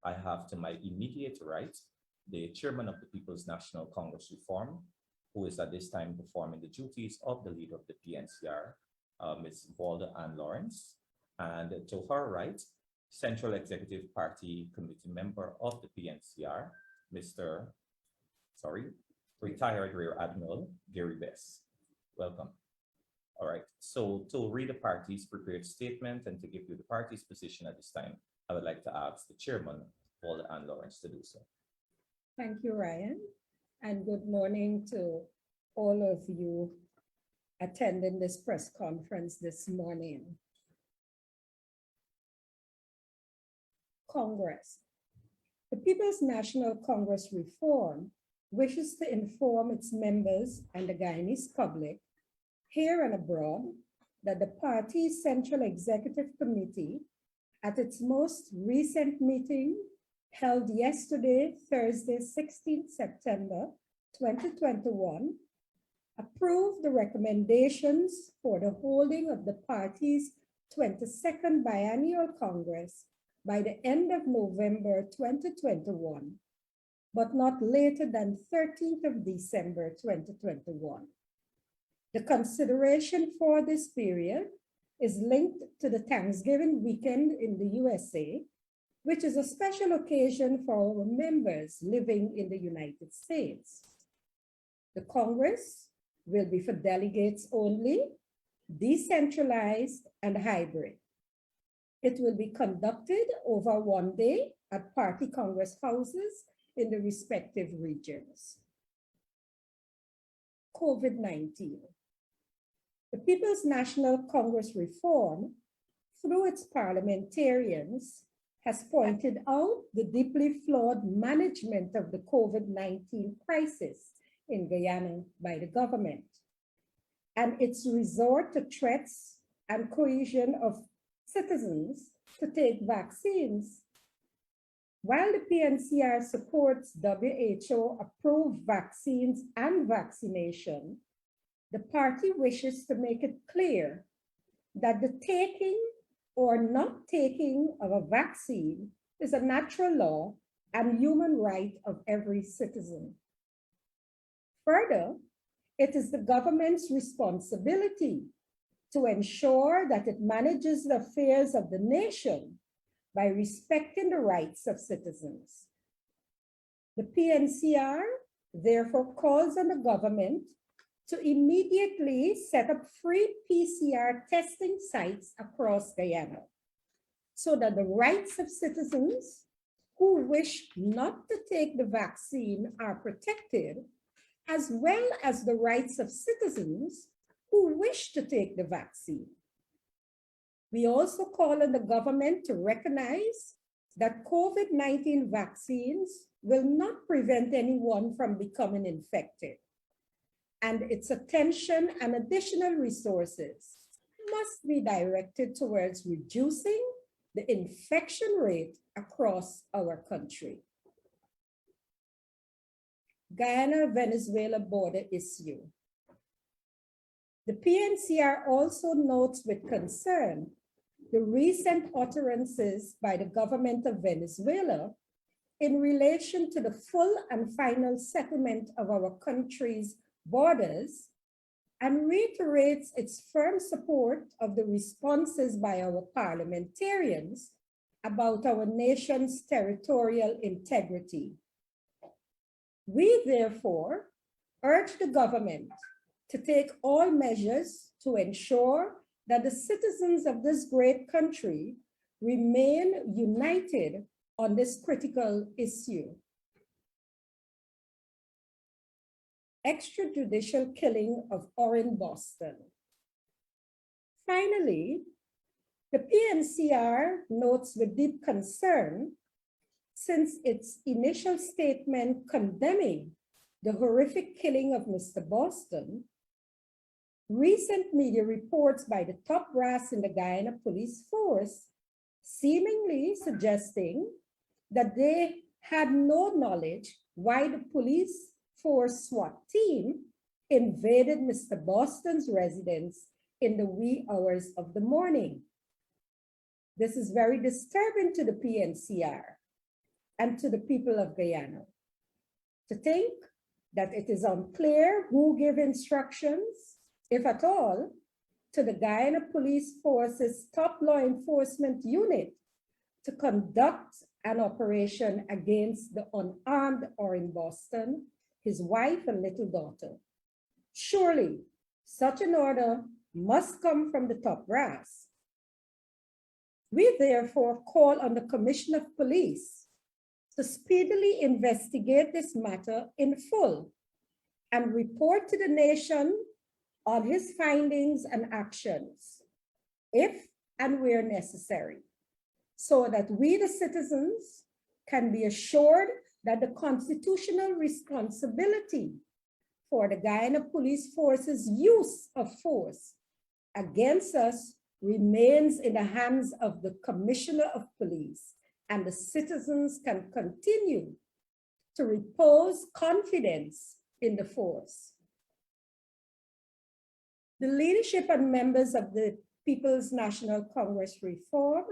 I have to my immediate right the chairman of the People's National Congress Reform, who is at this time performing the duties of the leader of the PNCR, Ms. Volda and Lawrence. And to her right, Central Executive Party Committee member of the PNCR, retired Rear Admiral Gary Bess. Welcome. All right, so to read the party's prepared statement and to give you the party's position at this time, I would like to ask the chairman, Volda and Lawrence, to do so. Thank you, Ryan, and good morning to all of you attending this press conference this morning. Congress. The People's National Congress Reform wishes to inform its members and the Guyanese public, here and abroad, that the party's Central Executive Committee, at its most recent meeting held yesterday, Thursday, 16th September 2021, approved the recommendations for the holding of the party's 22nd Biennial Congress by the end of November 2021, but not later than 13th of December 2021. The consideration for this period is linked to the Thanksgiving weekend in the USA, which is a special occasion for our members living in the United States. The Congress will be for delegates only, decentralized, and hybrid. It will be conducted over one day at party Congress houses in the respective regions. COVID-19. The People's National Congress Reform, through its parliamentarians, has pointed out the deeply flawed management of the COVID-19 crisis in Guyana by the government and its resort to threats and coercion of citizens to take vaccines. While the PNCR supports WHO-approved vaccines and vaccination, the party wishes to make it clear that the taking or not taking of a vaccine is a natural law and human right of every citizen. Further, it is the government's responsibility to ensure that it manages the affairs of the nation by respecting the rights of citizens. The PNCR therefore calls on the government to immediately set up free PCR testing sites across Guyana so that the rights of citizens who wish not to take the vaccine are protected, as well as the rights of citizens who wish to take the vaccine. We also call on the government to recognize that COVID-19 vaccines will not prevent anyone from becoming infected, and its attention and additional resources must be directed towards reducing the infection rate across our country. Guyana-Venezuela border issue. The PNCR also notes with concern the recent utterances by the government of Venezuela in relation to the full and final settlement of our country's borders, and reiterates its firm support of the responses by our parliamentarians about our nation's territorial integrity. We therefore urge the government to take all measures to ensure that the citizens of this great country remain united on this critical issue. Extrajudicial killing of Orrin Boston. Finally, the PNCR notes with deep concern, since its initial statement condemning the horrific killing of Mr. Boston, recent media reports by the top brass in the Guyana police force seemingly suggesting that they had no knowledge why the police force SWAT team invaded Mr. Boston's residence in the wee hours of the morning. This is very disturbing to the PNCR, and to the people of Guyana. To think that it is unclear who gave instructions, if at all, to the Guyana Police Force's top law enforcement unit to conduct an operation against the unarmed Orin Boston, his wife and little daughter. Surely, such an order must come from the top brass. We therefore call on the Commissioner of Police to speedily investigate this matter in full and report to the nation on his findings and actions, if and where necessary, so that we, the citizens, can be assured that the constitutional responsibility for the Guyana Police Force's use of force against us remains in the hands of the Commissioner of Police, and the citizens can continue to repose confidence in the force. The leadership and members of the People's National Congress Reform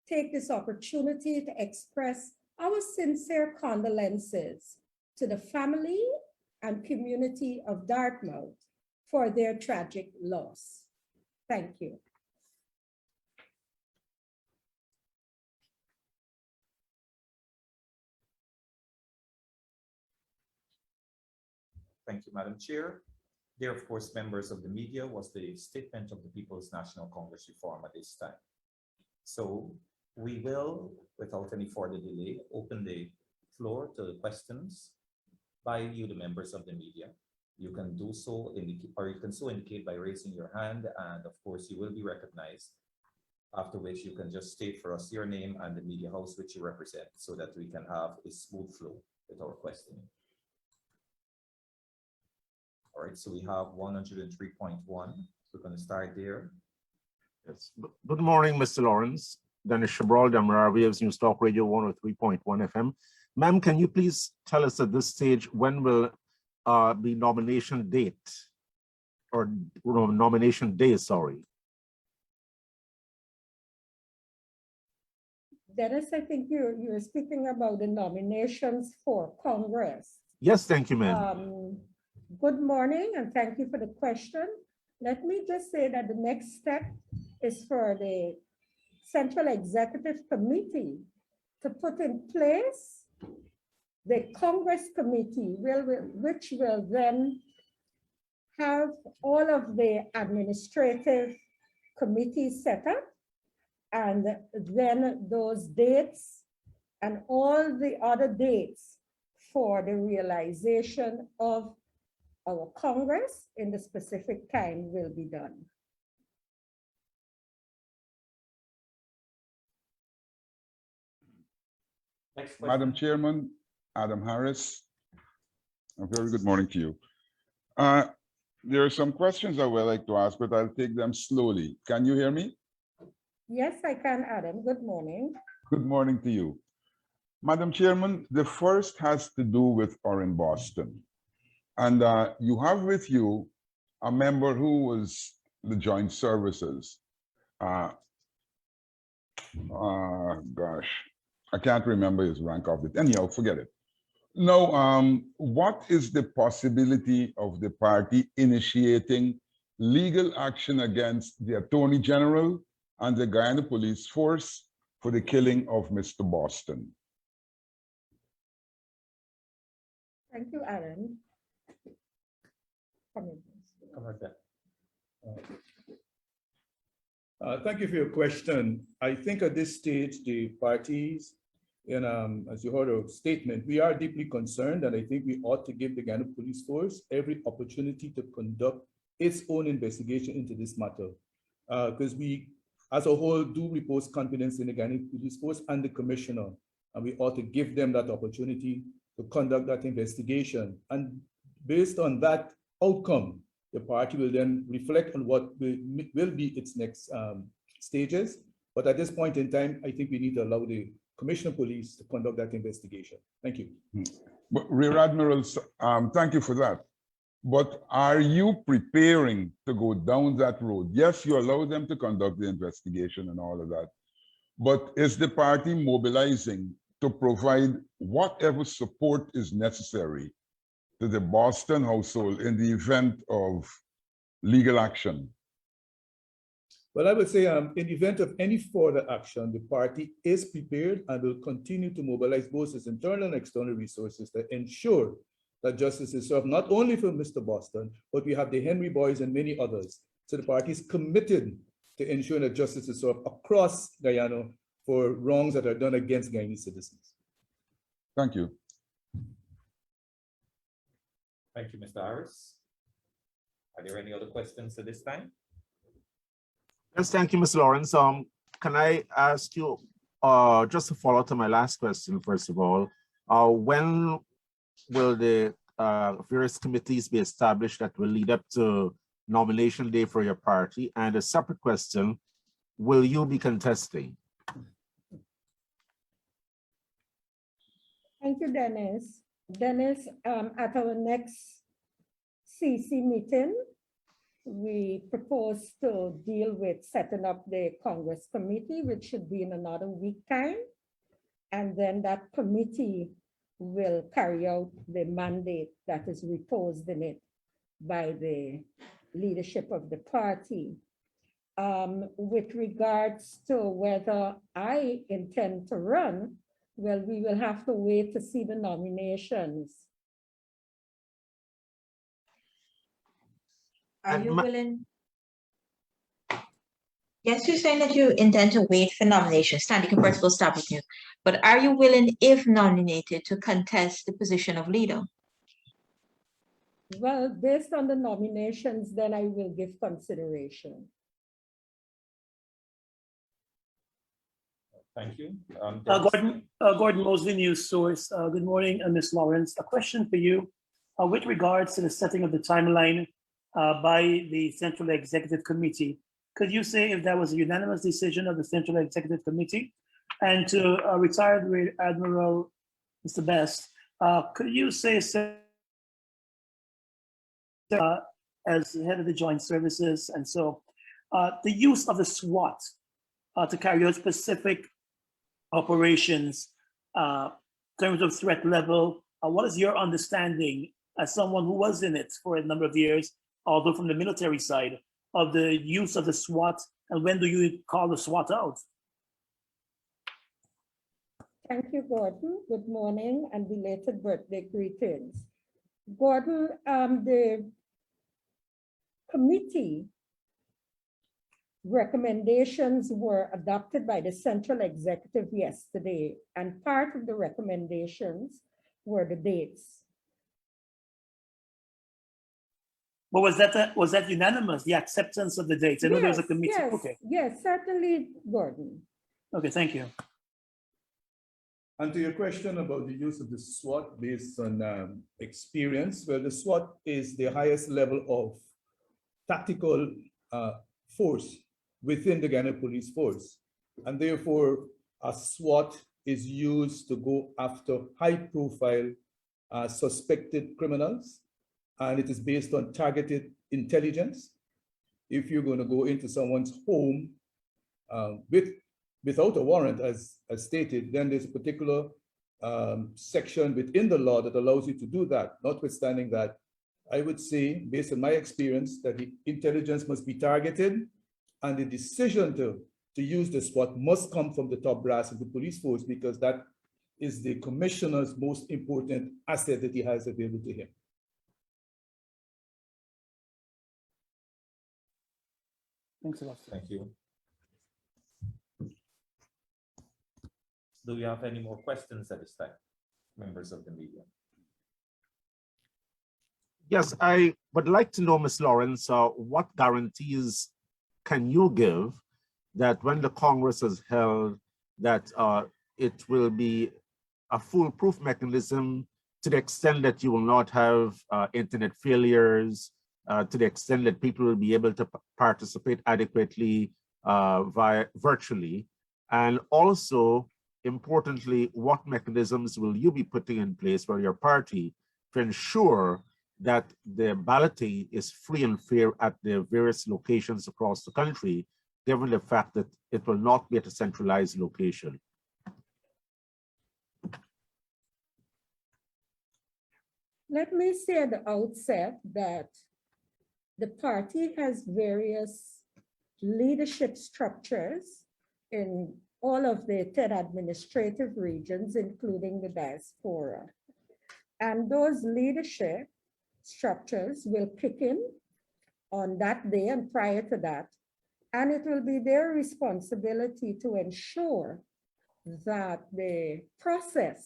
take this opportunity to express our sincere condolences to the family and community of Dartmouth for their tragic loss. Thank you. Thank you, Madam Chair. There, of course, members of the media, was the statement of the People's National Congress Reform at this time. So we will, without any further delay, open the floor to questions by you, the members of the media. You can do so, or you can so indicate by raising your hand, and of course you will be recognized, after which you can just state for us your name and the media house which you represent, so that we can have a smooth flow with our questioning. All right, so we have 103.1. We're going to start there. Yes. Good morning, Mr. Lawrence. Dennis Chabral, Damara Waves News Talk Radio 103.1 FM. Ma'am, can you please tell us at this stage when will be nomination date or nomination day, sorry? Dennis, I think you're speaking about the nominations for Congress. Yes, thank you, ma'am. Good morning, and thank you for the question. Let me just say that the next step is for the Central Executive Committee to put in place the Congress Committee, which will then have all of the administrative committees set up, and then those dates and all the other dates for the realization of our Congress in the specific time will be done. Next question. Madam Chairman, Adam Harris, a very good morning to you. There are some questions I would like to ask, but I'll take them slowly. Can you hear me? Yes, I can, Adam. Good morning. Good morning to you. Madam Chairman, the first has to do with Orin Boston. And you have with you a member who was the Joint Services. Gosh, I can't remember his rank of it. Anyhow, forget it. Now, what is the possibility of the party initiating legal action against the Attorney General and the Guyana Police Force for the killing of Mr. Boston? Thank you, Adam. Thank you for your question. I think at this stage, the parties, as you heard a statement, we are deeply concerned, and I think we ought to give the Guyana Police Force every opportunity to conduct its own investigation into this matter. Because we, as a whole, do repose confidence in the Guyana Police Force and the Commissioner, and we ought to give them that opportunity to conduct that investigation. And based on that outcome, the party will then reflect on what will be its next stages. But at this point in time, I think we need to allow the Commissioner of Police to conduct that investigation. Thank you. But Rear Admiral, thank you for that. But are you preparing to go down that road? Yes, you allow them to conduct the investigation and all of that. But is the party mobilizing to provide whatever support is necessary to the Boston household in the event of legal action? Well, I would say in the event of any further action, the party is prepared and will continue to mobilize both its internal and external resources to ensure that justice is served, not only for Mr. Boston, but we have the Henry Boys and many others. So the party is committed to ensuring that justice is served across Guyana for wrongs that are done against Guyanese citizens. Thank you. Thank you, Mr. Harris. Are there any other questions at this time? Yes, thank you, Ms. Lawrence. Can I ask you, just to follow to my last question, first of all, when will the various committees be established that will lead up to nomination day for your party? And a separate question, will you be contesting? Thank you, Dennis. Dennis, at our next CC meeting, we propose to deal with setting up the Congress committee, which should be in another week time. And then that committee will carry out the mandate that is reposed in it by the leadership of the party. With regards to whether I intend to run, well, we will have to wait to see the nominations. Are you willing? Yes, you're saying that you intend to wait for nominations. Thandeka Percival, start with you. But are you willing, if nominated, to contest the position of leader? Well, based on the nominations, then I will give consideration. Thank you. Gordon Moseley, News Source. Good morning, Ms. Lawrence. A question for you with regards to the setting of the timeline by the Central Executive Committee. Could you say if that was a unanimous decision of the Central Executive Committee? And to retired Rear Admiral Mr. Best, could you say as head of the Joint Services and so the use of the SWAT to carry out specific operations in terms of threat level, what is your understanding as someone who was in it for a number of years, although from the military side, of the use of the SWAT, and when do you call the SWAT out? Thank you, Gordon. Good morning and belated birthday greetings. Gordon, the committee recommendations were adopted by the Central Executive yesterday, and part of the recommendations were the dates. But was that unanimous, the acceptance of the dates? I know there was a committee. Yes, okay. Yes, certainly, Gordon. Okay, thank you. And to your question about the use of the SWAT based on experience, well, the SWAT is the highest level of tactical force within the Ghana Police Force. And therefore, a SWAT is used to go after high-profile suspected criminals, and it is based on targeted intelligence. If you're going to go into someone's home without a warrant, as stated, then there's a particular section within the law that allows you to do that. Notwithstanding that, I would say, based on my experience, that the intelligence must be targeted, and the decision to use the SWAT must come from the top brass of the police force, because that is the commissioner's most important asset that he has available to him. Thanks a lot. Thank you. Do you have any more questions at this time, members of the media? Yes, I would like to know, Ms. Lawrence, what guarantees can you give that when the Congress is held, that it will be a foolproof mechanism to the extent that you will not have internet failures, to the extent that people will be able to participate adequately virtually, and also, importantly, what mechanisms will you be putting in place for your party to ensure that the balloting is free and fair at the various locations across the country, given the fact that it will not be at a centralized location? let me say at the outset that the party has various leadership structures in all of the 10 administrative regions, including the diaspora. And those leadership structures will kick in on that day and prior to that. And it will be their responsibility to ensure that the process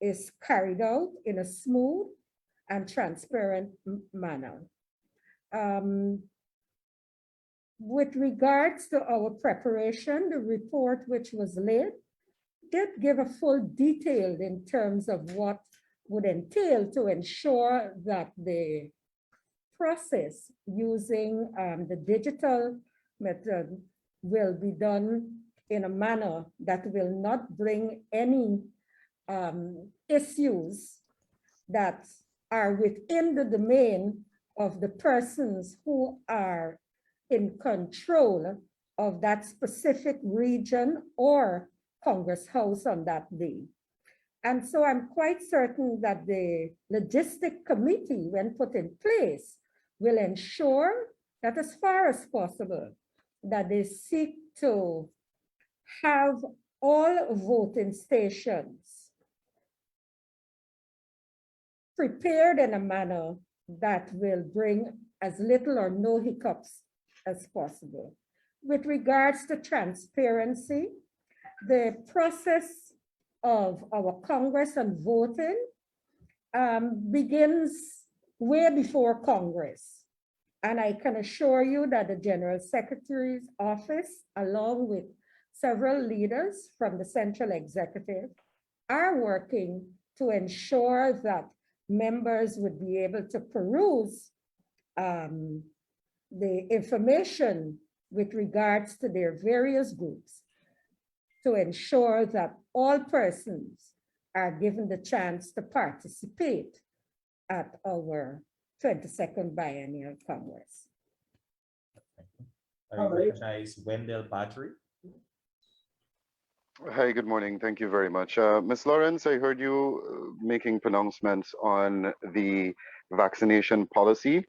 is carried out in a smooth and transparent manner. With regards to our preparation, the report which was laid did give a full detail in terms of what would entail to ensure that the process using the digital method will be done in a manner that will not bring any issues that are within the domain of the persons who are in control of that specific region or Congress House on that day. And so I'm quite certain that the logistic committee, when put in place, will ensure that as far as possible, that they seek to have all voting stations prepared in a manner that will bring as little or no hiccups as possible. With regards to transparency, the process of our Congress and voting begins way before Congress. And I can assure you that the General Secretary's office, along with several leaders from the Central Executive, are working to ensure that members would be able to peruse the information with regards to their various groups to ensure that all persons are given the chance to participate at our 22nd Biennial Congress. I recognize Wendell Badgery. Hi, good morning. Thank you very much. Ms. Lawrence, I heard you making pronouncements on the vaccination policy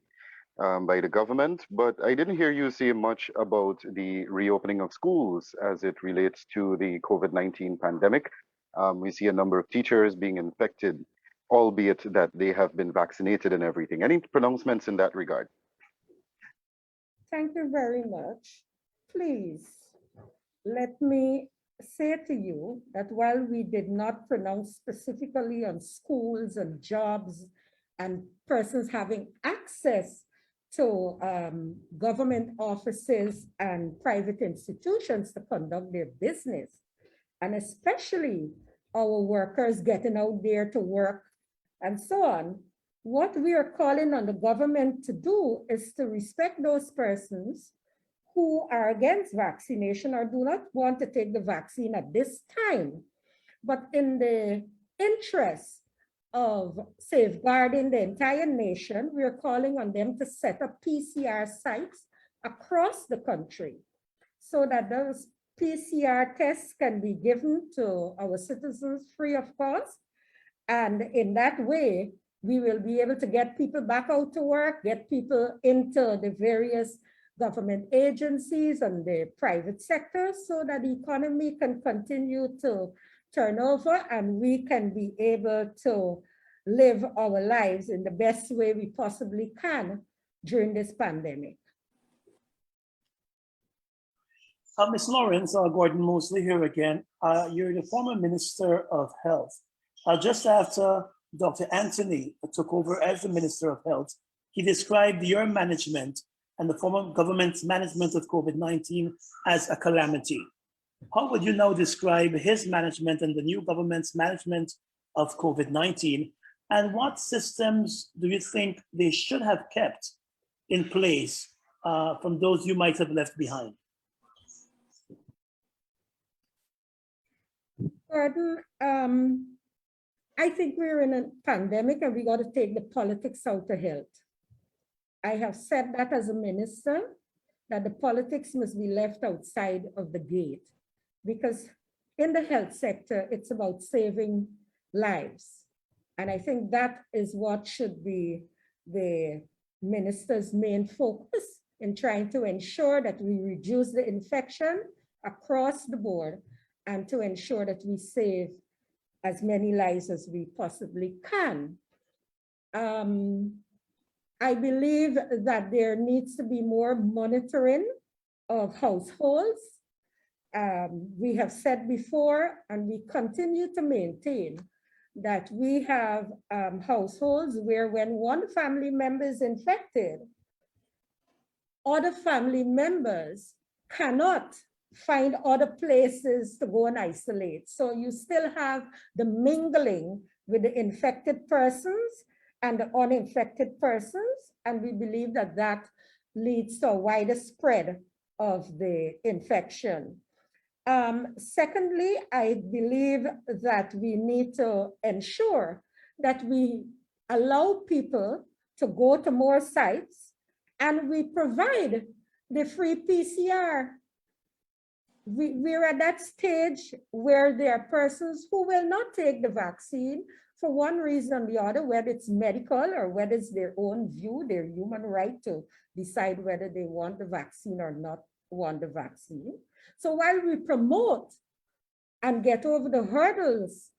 by the government, but I didn't hear you say much about the reopening of schools as it relates to the COVID-19 pandemic. We see a number of teachers being infected, albeit that they have been vaccinated and everything. Any pronouncements in that regard? Thank you very much. Please, let me say to you that while we did not pronounce specifically on schools and jobs and persons having access to government offices and private institutions to conduct their business, and especially our workers getting out there to work and so on, what we are calling on the government to do is to respect those persons who are against vaccination or do not want to take the vaccine at this time. But in the interest of safeguarding the entire nation, we are calling on them to set up PCR sites across the country so that those PCR tests can be given to our citizens free of cost. And in that way, we will be able to get people back out to work, get people into the various government agencies and the private sector so that the economy can continue to turn over and we can be able to live our lives in the best way we possibly can during this pandemic. Ms. Lawrence, Gordon Moseley here again. You're the former Minister of Health. Just after Dr. Anthony took over as the Minister of Health, he described your management and the former government's management of COVID-19 as a calamity. How would you now describe his management and the new government's management of COVID-19? And what systems do you think they should have kept in place from those you might have left behind? Gordon, I think we're in a pandemic and we got to take the politics out of health. I have said that as a minister, that the politics must be left outside of the gate because in the health sector, it's about saving lives. And I think that is what should be the minister's main focus in trying to ensure that we reduce the infection across the board and to ensure that we save as many lives as we possibly can. I believe that there needs to be more monitoring of households. We have said before, and we continue to maintain, that we have households where when one family member is infected, other family members cannot find other places to go and isolate. So you still have the mingling with the infected persons and the uninfected persons, and we believe that that leads to a wider spread of the infection. Secondly, I believe that we need to ensure that we allow people to go to more sites and we provide the free PCR. We're at that stage where there are persons who will not take the vaccine for one reason or the other, whether it's medical or whether it's their own view, their human right to decide whether they want the vaccine or not want the vaccine. So while we promote and get over the hurdles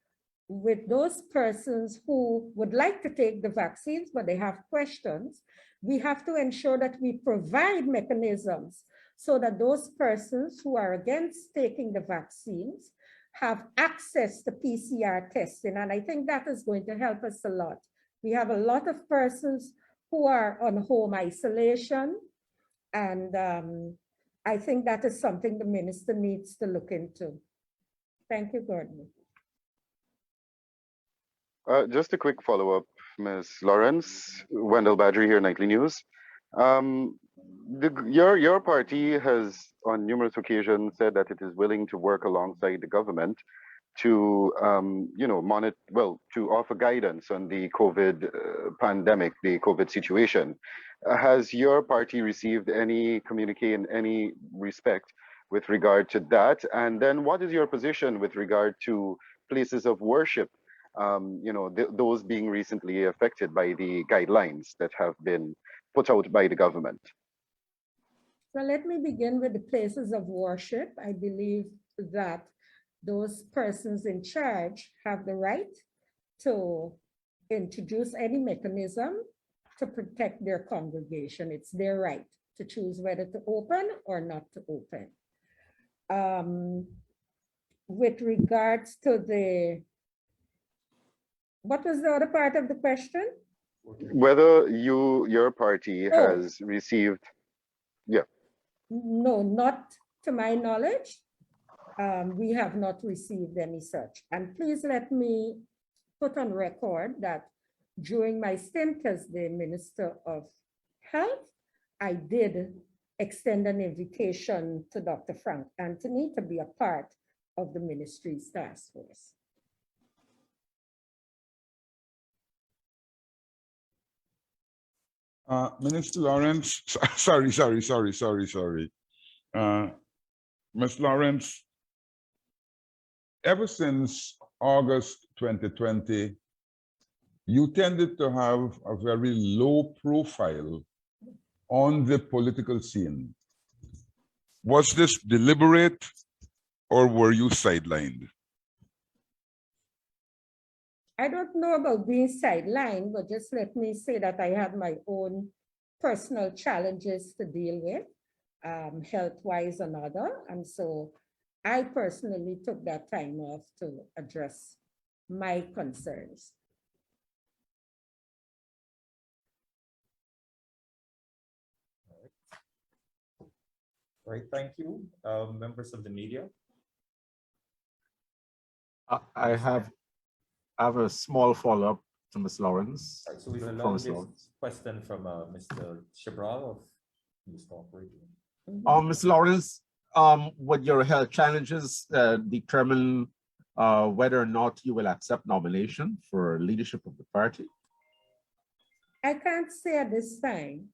with those persons who would like to take the vaccines, but they have questions, we have to ensure that we provide mechanisms so that those persons who are against taking the vaccines have access to PCR testing. And I think that is going to help us a lot. We have a lot of persons who are on home isolation, and I think that is something the minister needs to look into. Thank you, Gordon. Just a quick follow-up, Ms. Lawrence. Wendell Badgery here, Nightly News. Your party has on numerous occasions said that it is willing to work alongside the government to, to offer guidance on the COVID pandemic, the COVID situation. Has your party received any communique in any respect with regard to that? And then what is your position with regard to places of worship, those being recently affected by the guidelines that have been put out by the government? So let me begin with the places of worship. I believe that those persons in charge have the right to introduce any mechanism to protect their congregation. It's their right to choose whether to open or not to open. With regards to what was the other part of the question? Whether your party has received, No, not to my knowledge. We have not received any such. And please let me put on record that during my stint as the Minister of Health, I did extend an invitation to Dr. Frank Anthony to be a part of the ministry's task force. Minister Lawrence, sorry. Ms. Lawrence, ever since August 2020, you tended to have a very low profile on the political scene. Was this deliberate or were you sidelined? I don't know about being sidelined, but just let me say that I had my own personal challenges to deal with, health-wise and other. And so I personally took that time off to address my concerns. All right, thank you. Members of the media. I have a small follow-up to Ms. Lawrence. All right, so we'll allow this question from Mr. Cheryl of News Talk Radio. Ms. Lawrence, would your health challenges determine whether or not you will accept nomination for leadership of the party? I can't say at this time.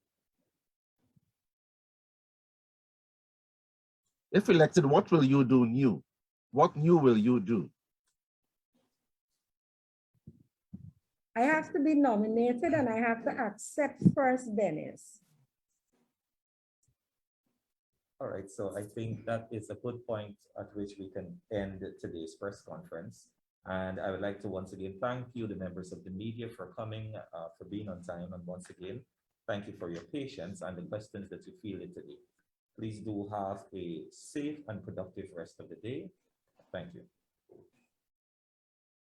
If elected, what will you do new? What new will you do? I have to be nominated and I have to accept first, Dennis. All right, so I think that is a good point at which we can end today's press conference. And I would like to once again thank you, the members of the media, for coming, for being on time. And once again, thank you for your patience and the questions that you fielded today. Please do have a safe and productive rest of the day. Thank you.